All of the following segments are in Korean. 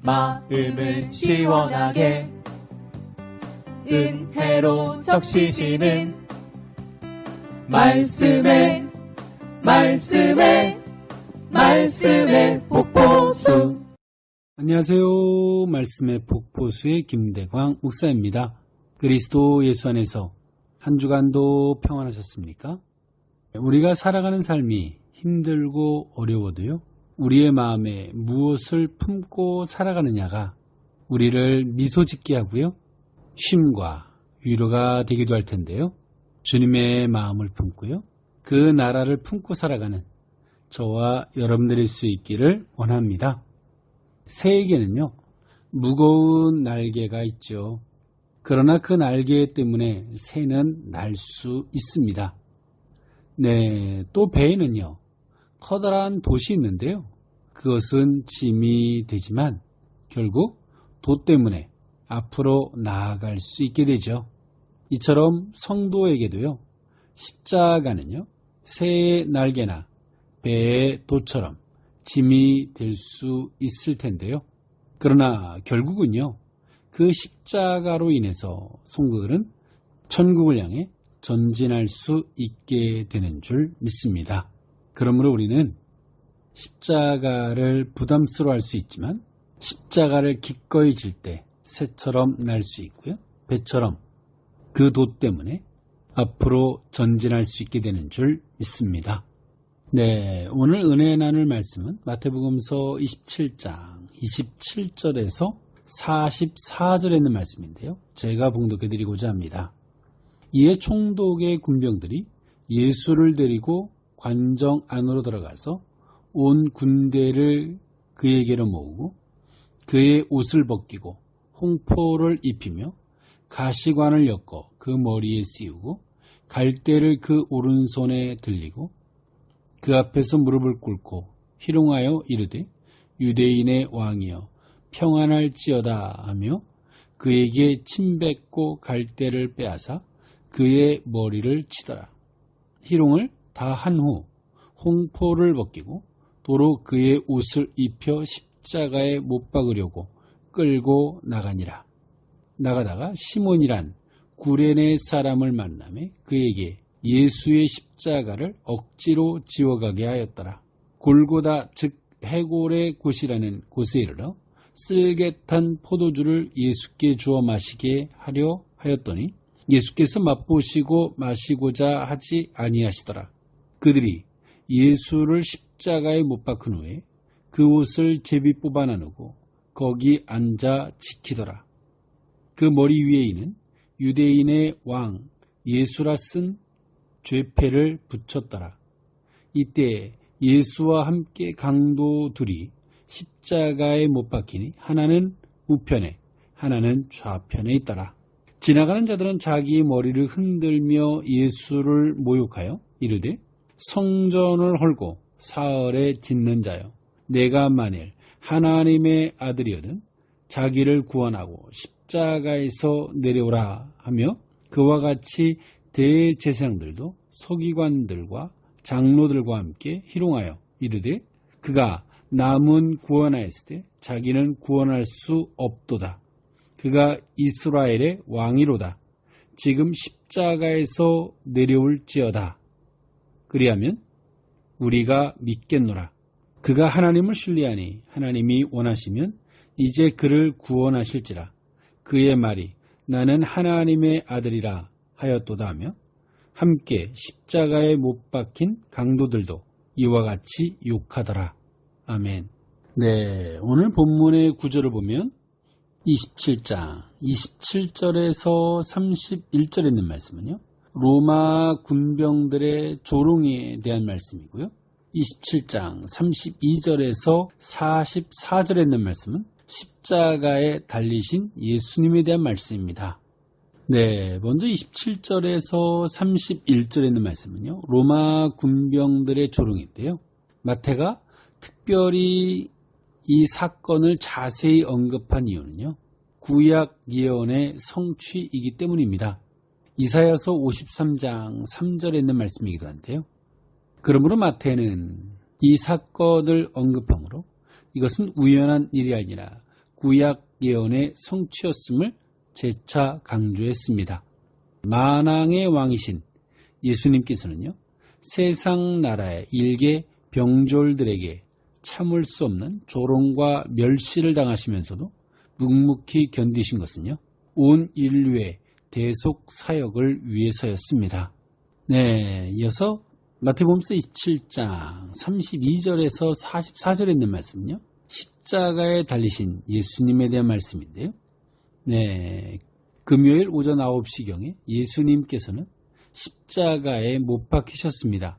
마음을 시원하게 은혜로 적시시는 말씀에 폭포수. 안녕하세요. 말씀의 폭포수의 김대광 목사입니다. 그리스도 예수 안에서 한 주간도 평안하셨습니까? 우리가 살아가는 삶이 힘들고 어려워도요, 우리의 마음에 무엇을 품고 살아가느냐가 우리를 미소 짓게 하고요, 쉼과 위로가 되기도 할 텐데요. 주님의 마음을 품고요, 그 나라를 품고 살아가는 저와 여러분들일 수 있기를 원합니다. 새에게는요, 무거운 날개가 있죠. 그러나 그 날개 때문에 새는 날 수 있습니다. 네, 또 배에는요, 커다란 돛이 있는데요. 그것은 짐이 되지만 결국 돛 때문에 앞으로 나아갈 수 있게 되죠. 이처럼 성도에게도요, 십자가는요, 새의 날개나 배의 돛처럼 짐이 될 수 있을 텐데요. 그러나 결국은요, 그 십자가로 인해서 성도들은 천국을 향해 전진할 수 있게 되는 줄 믿습니다. 그러므로 우리는 십자가를 부담스러워할 수 있지만 십자가를 기꺼이 질 때 새처럼 날 수 있고요, 배처럼 그 돛 때문에 앞으로 전진할 수 있게 되는 줄 믿습니다. 네, 오늘 은혜 나눌 말씀은 마태복음서 27장 27절에서 44절에 있는 말씀인데요. 제가 봉독해드리고자 합니다. 이에 총독의 군병들이 예수를 데리고 관정 안으로 들어가서 온 군대를 그에게로 모으고 그의 옷을 벗기고 홍포를 입히며 가시관을 엮어 그 머리에 씌우고 갈대를 그 오른손에 들리고 그 앞에서 무릎을 꿇고 희롱하여 이르되 유대인의 왕이여 평안할지어다 하며 그에게 침 뱉고 갈대를 빼앗아 그의 머리를 치더라. 희롱을 다 한 후 홍포를 벗기고 도로 그의 옷을 입혀 십자가에 못 박으려고 끌고 나가니라. 나가다가 시몬이란 구레네 사람을 만나매 그에게 예수의 십자가를 억지로 지워가게 하였더라. 골고다 즉 해골의 곳이라는 곳에 이르러 쓸개탄 포도주를 예수께 주어 마시게 하려 하였더니 예수께서 맛보시고 마시고자 하지 아니하시더라. 그들이 예수를 십자가에 못 박은 후에 그 옷을 제비 뽑아 나누고 거기 앉아 지키더라. 그 머리 위에 있는 유대인의 왕 예수라 쓴 죄패를 붙였더라. 이때 예수와 함께 강도 둘이 십자가에 못 박히니 하나는 우편에 하나는 좌편에 있더라. 지나가는 자들은 자기 머리를 흔들며 예수를 모욕하여 이르되 성전을 헐고 사흘에 짓는 자여, 내가 만일 하나님의 아들이거든 자기를 구원하고 십자가에서 내려오라 하며 그와 같이 대제사장들도 서기관들과 장로들과 함께 희롱하여 이르되 그가 남은 구원하였을 때 자기는 구원할 수 없도다. 그가 이스라엘의 왕이로다. 지금 십자가에서 내려올지어다. 그리하면 우리가 믿겠노라. 그가 하나님을 신뢰하니 하나님이 원하시면 이제 그를 구원하실지라. 그의 말이 나는 하나님의 아들이라 하였도다 하며 함께 십자가에 못 박힌 강도들도 이와 같이 욕하더라. 아멘. 네, 오늘 본문의 구절을 보면 27장 27절에서 31절에 있는 말씀은요, 로마 군병들의 조롱에 대한 말씀이고요. 27장 32절에서 44절에 있는 말씀은 십자가에 달리신 예수님에 대한 말씀입니다. 네, 먼저 27절에서 31절에 있는 말씀은요, 로마 군병들의 조롱인데요. 마태가 특별히 이 사건을 자세히 언급한 이유는요, 구약 예언의 성취이기 때문입니다. 이사야서 53장 3절에 있는 말씀이기도 한데요. 그러므로 마태는 이 사건을 언급함으로 이것은 우연한 일이 아니라 구약 예언의 성취였음을 재차 강조했습니다. 만왕의 왕이신 예수님께서는요, 세상 나라의 일개 병졸들에게 참을 수 없는 조롱과 멸시를 당하시면서도 묵묵히 견디신 것은요, 온 인류의 대속 사역을 위해서였습니다. 네, 이어서 마태복음서 27장 32절에서 44절에 있는 말씀은요, 십자가에 달리신 예수님에 대한 말씀인데요. 네, 금요일 오전 9시경에 예수님께서는 십자가에 못 박히셨습니다.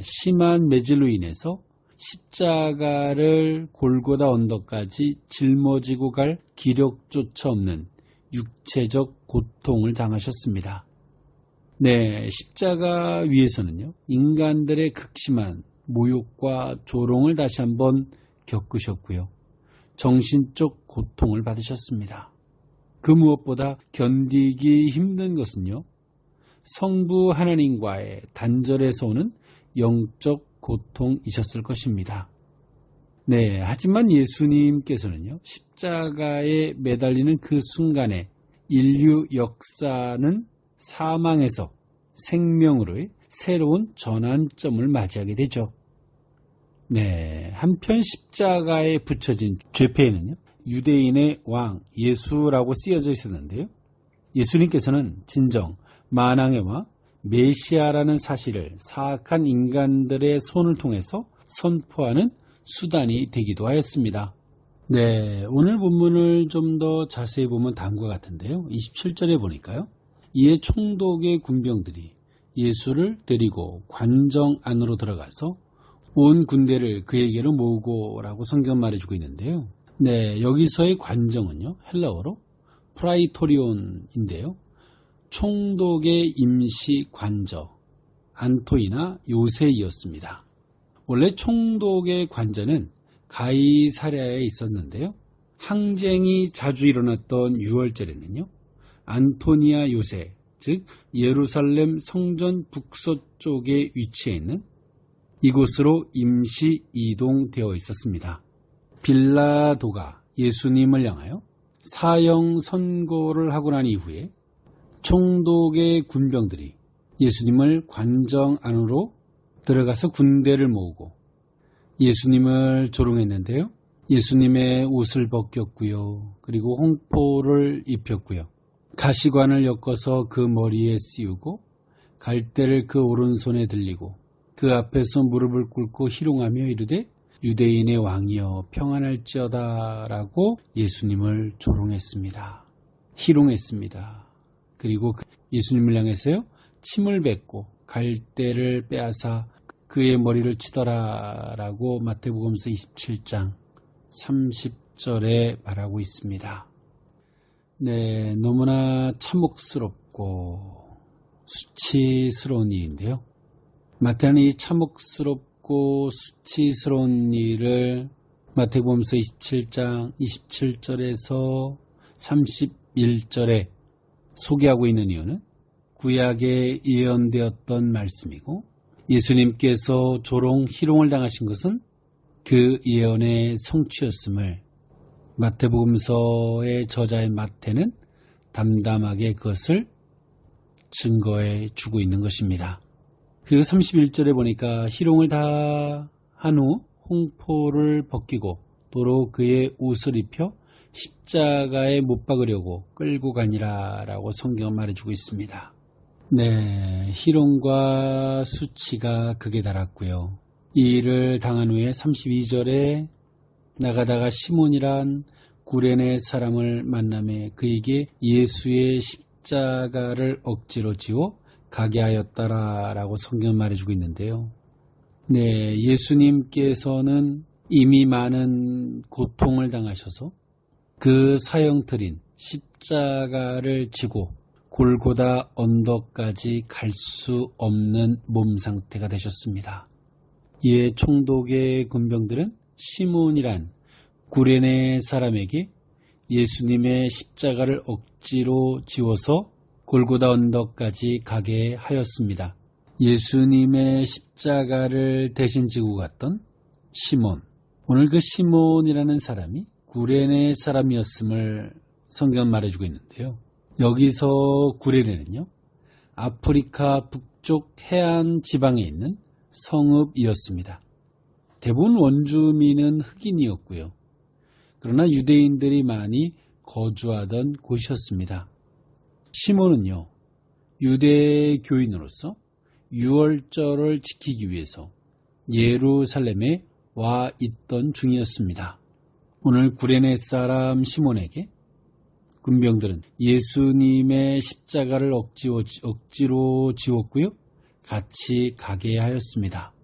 심한 매질로 인해서 십자가를 골고다 언덕까지 짊어지고 갈 기력조차 없는 육체적 고통을 당하셨습니다. 네, 십자가 위에서는요, 인간들의 극심한 모욕과 조롱을 다시 한번 겪으셨고요, 정신적 고통을 받으셨습니다. 그 무엇보다 견디기 힘든 것은요, 성부 하나님과의 단절에서 오는 영적 고통이셨을 것입니다. 네, 하지만 예수님께서는요, 십자가에 매달리는 그 순간에 인류 역사는 사망에서 생명으로의 새로운 전환점을 맞이하게 되죠. 네, 한편 십자가에 붙여진 죄패에는요, 유대인의 왕 예수라고 쓰여져 있었는데요, 예수님께서는 진정 만왕의 왕 메시아라는 사실을 사악한 인간들의 손을 통해서 선포하는 수단이 되기도 하였습니다. 네, 오늘 본문을 좀 더 자세히 보면 다음과 같은데요, 27절에 보니까요, 이에 총독의 군병들이 예수를 데리고 관정 안으로 들어가서 온 군대를 그에게로 모으고라고 성경 말해주고 있는데요. 네, 여기서의 관정은요, 헬라어로 프라이토리온인데요, 총독의 임시 관저, 안토이나 요새이었습니다. 원래 총독의 관저는 가이사랴에 있었는데요, 항쟁이 자주 일어났던 6월절에는요, 안토니아 요새, 즉 예루살렘 성전 북서쪽에 위치해 있는 이곳으로 임시 이동되어 있었습니다. 빌라도가 예수님을 향하여 사형 선고를 하고 난 이후에 총독의 군병들이 예수님을 관정 안으로 들어가서 군대를 모으고 예수님을 조롱했는데요, 예수님의 옷을 벗겼고요, 그리고 홍포를 입혔고요, 가시관을 엮어서 그 머리에 씌우고 갈대를 그 오른손에 들리고 그 앞에서 무릎을 꿇고 희롱하며 이르되 유대인의 왕이여 평안할지어다 라고 예수님을 조롱했습니다. 희롱했습니다. 그리고 예수님을 향해서요, 침을 뱉고 갈대를 빼앗아 그의 머리를 치더라 라고 마태복음서 27장 30절에 말하고 있습니다. 네, 너무나 참혹스럽고 수치스러운 일인데요, 마태는 이 참혹스럽고 수치스러운 일을 마태복음서 27장 27절에서 31절에 소개하고 있는 이유는 구약에 예언되었던 말씀이고, 예수님께서 조롱, 희롱을 당하신 것은 그 예언의 성취였음을 마태복음서의 저자인 마태는 담담하게 그것을 증거해 주고 있는 것입니다. 그리고 31절에 보니까 희롱을 다 한 후 홍포를 벗기고 도로 그의 옷을 입혀 십자가에 못 박으려고 끌고 가니라 라고 성경은 말해주고 있습니다. 네, 희롱과 수치가 극에 달았고요. 이 일을 당한 후에 32절에 나가다가 시몬이란 구레네 사람을 만나매 그에게 예수의 십자가를 억지로 지워 가게 하였더라 라고 성경은 말해주고 있는데요. 네, 예수님께서는 이미 많은 고통을 당하셔서 그 사형틀인 십자가를 지고 골고다 언덕까지 갈 수 없는 몸 상태가 되셨습니다. 이에 총독의 군병들은 시몬이란 구레네 사람에게 예수님의 십자가를 억지로 지워서 골고다 언덕까지 가게 하였습니다. 예수님의 십자가를 대신 지고 갔던 시몬, 오늘 그 시몬이라는 사람이 구레네 사람이었음을 성경은 말해주고 있는데요. 여기서 구레네는요, 아프리카 북쪽 해안 지방에 있는 성읍이었습니다. 대부분 원주민은 흑인이었고요. 그러나 유대인들이 많이 거주하던 곳이었습니다. 시몬은요, 유대교인으로서 유월절을 지키기 위해서 예루살렘에 와 있던 중이었습니다. 오늘 구레네 사람 시몬에게 군병들은 예수님의 십자가를 억지로 지웠고요, 같이 가게 하였습니다.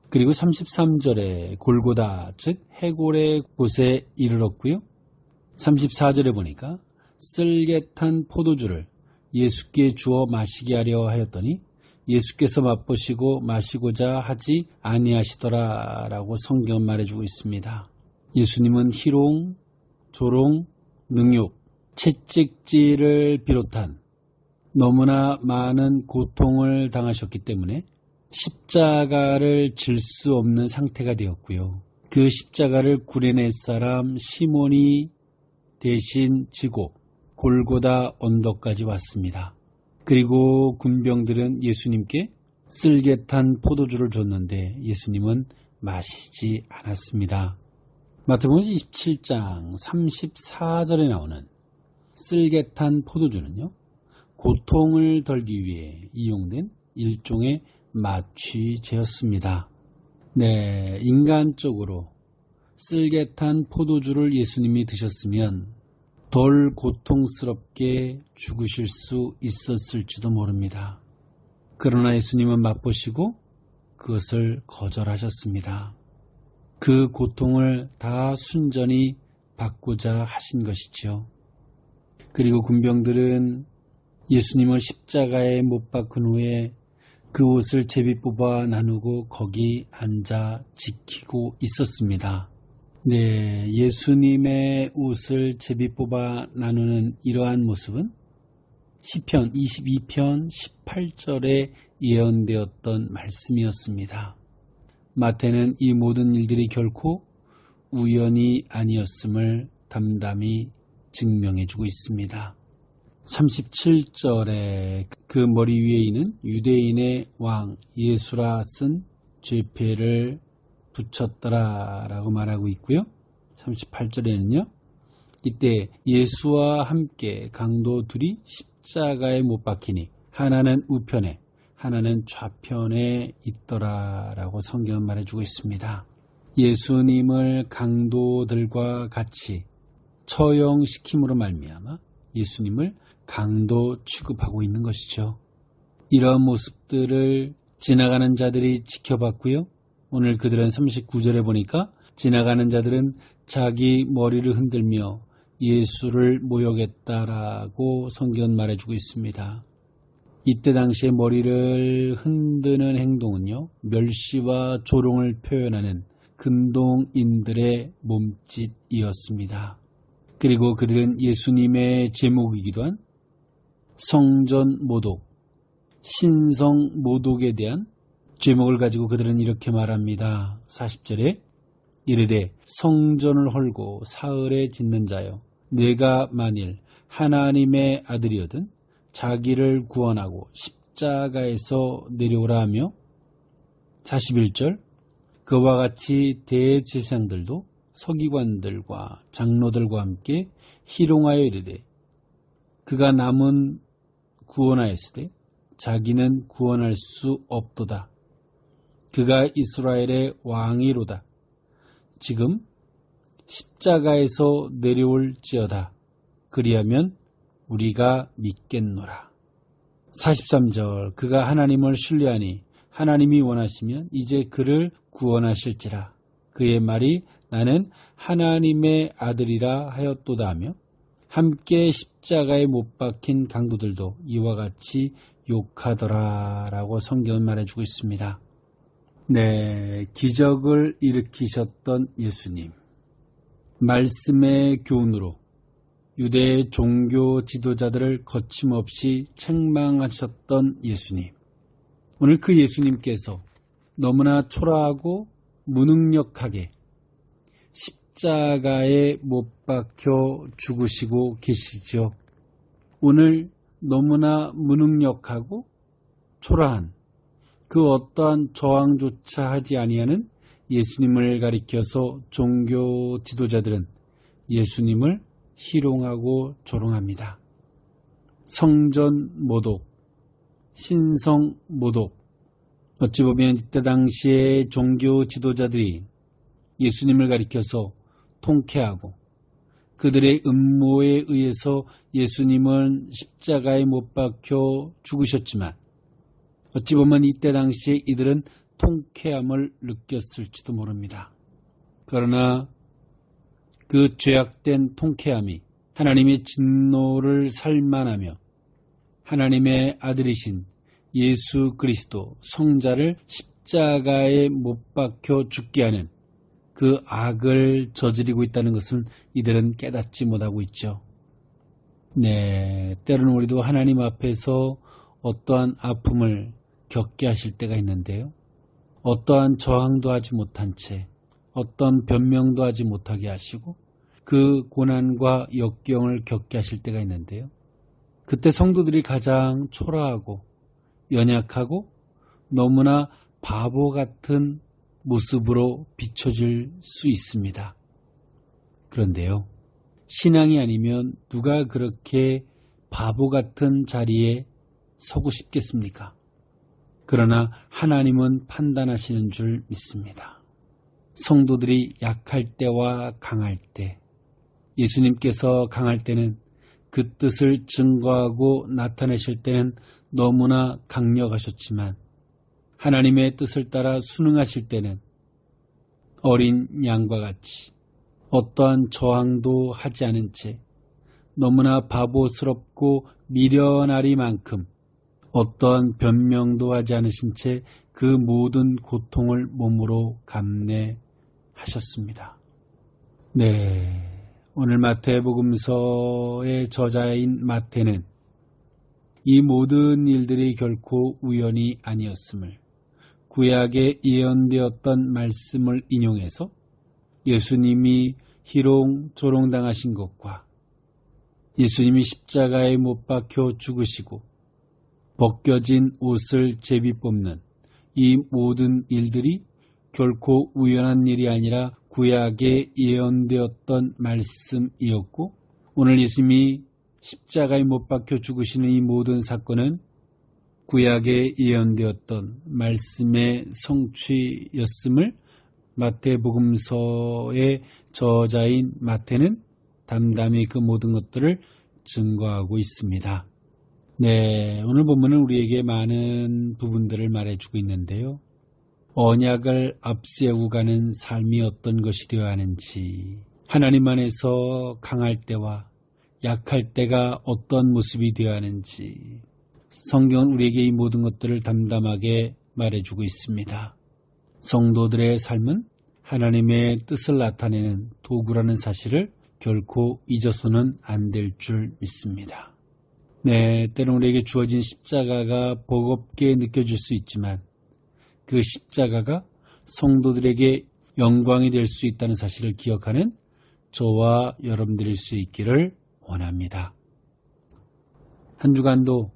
그리고 33절에 골고다, 즉 해골의 곳에 이르렀고요. 34절에 보니까 쓸개탄 포도주를 예수께 주어 마시게 하려 하였더니 예수께서 맛보시고 마시고자 하지 아니하시더라라고 성경은 말해주고 있습니다. 예수님은 희롱, 조롱, 능욕, 채찍질을 비롯한 너무나 많은 고통을 당하셨기 때문에 십자가를 질 수 없는 상태가 되었고요. 그 십자가를 구레네 사람 시몬이 대신 지고 골고다 언덕까지 왔습니다. 그리고 군병들은 예수님께 쓸개탄 포도주를 줬는데 예수님은 마시지 않았습니다. 마태복음 27장 34절에 나오는 쓸개탄 포도주는요, 고통을 덜기 위해 이용된 일종의 마취제였습니다. 네, 인간적으로 쓸개탄 포도주를 예수님이 드셨으면 덜 고통스럽게 죽으실 수 있었을지도 모릅니다. 그러나 예수님은 맛보시고 그것을 거절하셨습니다. 그 고통을 다 순전히 받고자 하신 것이죠. 그리고 군병들은 예수님을 십자가에 못 박은 후에 그 옷을 제비 뽑아 나누고 거기 앉아 지키고 있었습니다. 네, 예수님의 옷을 제비 뽑아 나누는 이러한 모습은 시편 22편 18절에 예언되었던 말씀이었습니다. 마태는 이 모든 일들이 결코 우연이 아니었음을 담담히 증명해주고 있습니다. 37절에 그 머리 위에 있는 유대인의 왕 예수라 쓴 죄패를 붙였더라라고 말하고 있고요. 38절에는요. 이때 예수와 함께 강도 둘이 십자가에 못 박히니 하나는 우편에 하나는 좌편에 있더라라고 성경은 말해주고 있습니다. 예수님을 강도들과 같이 처형시킴으로 말미암아 예수님을 강도 취급하고 있는 것이죠. 이러한 모습들을 지나가는 자들이 지켜봤고요. 오늘 그들은 39절에 보니까 지나가는 자들은 자기 머리를 흔들며 예수를 모욕했다라고 성경은 말해주고 있습니다. 이때 당시에 머리를 흔드는 행동은요, 멸시와 조롱을 표현하는 금동인들의 몸짓이었습니다. 그리고 그들은 예수님의 제목이기도 한 성전 모독, 신성 모독에 대한 제목을 가지고 그들은 이렇게 말합니다. 40절에 이르되 성전을 헐고 사흘에 짓는 자여, 내가 만일 하나님의 아들이거든 자기를 구원하고 십자가에서 내려오라 하며 41절 그와 같이 대제사장들도 서기관들과 장로들과 함께 희롱하여 이르되 그가 남은 구원하였으되 자기는 구원할 수 없도다. 그가 이스라엘의 왕이로다. 지금 십자가에서 내려올지어다. 그리하면 우리가 믿겠노라. 43절 그가 하나님을 신뢰하니 하나님이 원하시면 이제 그를 구원하실지라. 그의 말이 나는 하나님의 아들이라 하였도다 하며 함께 십자가에 못 박힌 강도들도 이와 같이 욕하더라라고 성경은 말해주고 있습니다. 네, 기적을 일으키셨던 예수님, 말씀의 교훈으로 유대의 종교 지도자들을 거침없이 책망하셨던 예수님, 오늘 그 예수님께서 너무나 초라하고 무능력하게 십자가에 못 박혀 죽으시고 계시죠. 오늘 너무나 무능력하고 초라한 그 어떠한 저항조차 하지 아니하는 예수님을 가리켜서 종교 지도자들은 예수님을 희롱하고 조롱합니다. 성전 모독, 신성 모독. 어찌 보면 이때 당시에 종교 지도자들이 예수님을 가리켜서 통쾌하고 그들의 음모에 의해서 예수님은 십자가에 못 박혀 죽으셨지만 어찌 보면 이때 당시에 이들은 통쾌함을 느꼈을지도 모릅니다. 그러나 그 죄악된 통쾌함이 하나님의 진노를 살만하며 하나님의 아들이신 예수 그리스도 성자를 십자가에 못 박혀 죽게 하는 그 악을 저지르고 있다는 것은 이들은 깨닫지 못하고 있죠. 네, 때로는 우리도 하나님 앞에서 어떠한 아픔을 겪게 하실 때가 있는데요. 어떠한 저항도 하지 못한 채 어떤 변명도 하지 못하게 하시고 그 고난과 역경을 겪게 하실 때가 있는데요. 그때 성도들이 가장 초라하고 연약하고 너무나 바보 같은 모습으로 비춰질 수 있습니다. 그런데요, 신앙이 아니면 누가 그렇게 바보 같은 자리에 서고 싶겠습니까? 그러나 하나님은 판단하시는 줄 믿습니다. 성도들이 약할 때와 강할 때, 예수님께서 강할 때는 그 뜻을 증거하고 나타내실 때는 너무나 강력하셨지만 하나님의 뜻을 따라 순응하실 때는 어린 양과 같이 어떠한 저항도 하지 않은 채 너무나 바보스럽고 미련하리만큼 어떠한 변명도 하지 않으신 채 그 모든 고통을 몸으로 감내하셨습니다. 네, 오늘 마태복음서의 저자인 마태는 이 모든 일들이 결코 우연이 아니었음을 구약에 예언되었던 말씀을 인용해서 예수님이 희롱 조롱당하신 것과 예수님이 십자가에 못 박혀 죽으시고 벗겨진 옷을 제비 뽑는 이 모든 일들이 결코 우연한 일이 아니라 구약에 예언되었던 말씀이었고 오늘 예수님이 십자가에 못 박혀 죽으시는 이 모든 사건은 구약에 예언되었던 말씀의 성취였음을 마태복음서의 저자인 마태는 담담히 그 모든 것들을 증거하고 있습니다. 네, 오늘 본문은 우리에게 많은 부분들을 말해주고 있는데요. 언약을 앞세우고 가는 삶이 어떤 것이 되어야 하는지, 하나님 안에서 강할 때와 약할 때가 어떤 모습이 되어야 하는지 성경은 우리에게 이 모든 것들을 담담하게 말해주고 있습니다. 성도들의 삶은 하나님의 뜻을 나타내는 도구라는 사실을 결코 잊어서는 안 될 줄 믿습니다. 네, 때론 우리에게 주어진 십자가가 버겁게 느껴질 수 있지만 그 십자가가 성도들에게 영광이 될 수 있다는 사실을 기억하는 저와 여러분들일 수 있기를 원합니다. 한 주간도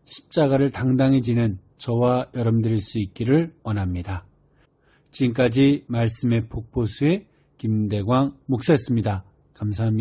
십자가를 당당히 지는 저와 여러분들일 수 있기를 원합니다. 지금까지 말씀의 폭포수의 김대광 목사였습니다. 감사합니다.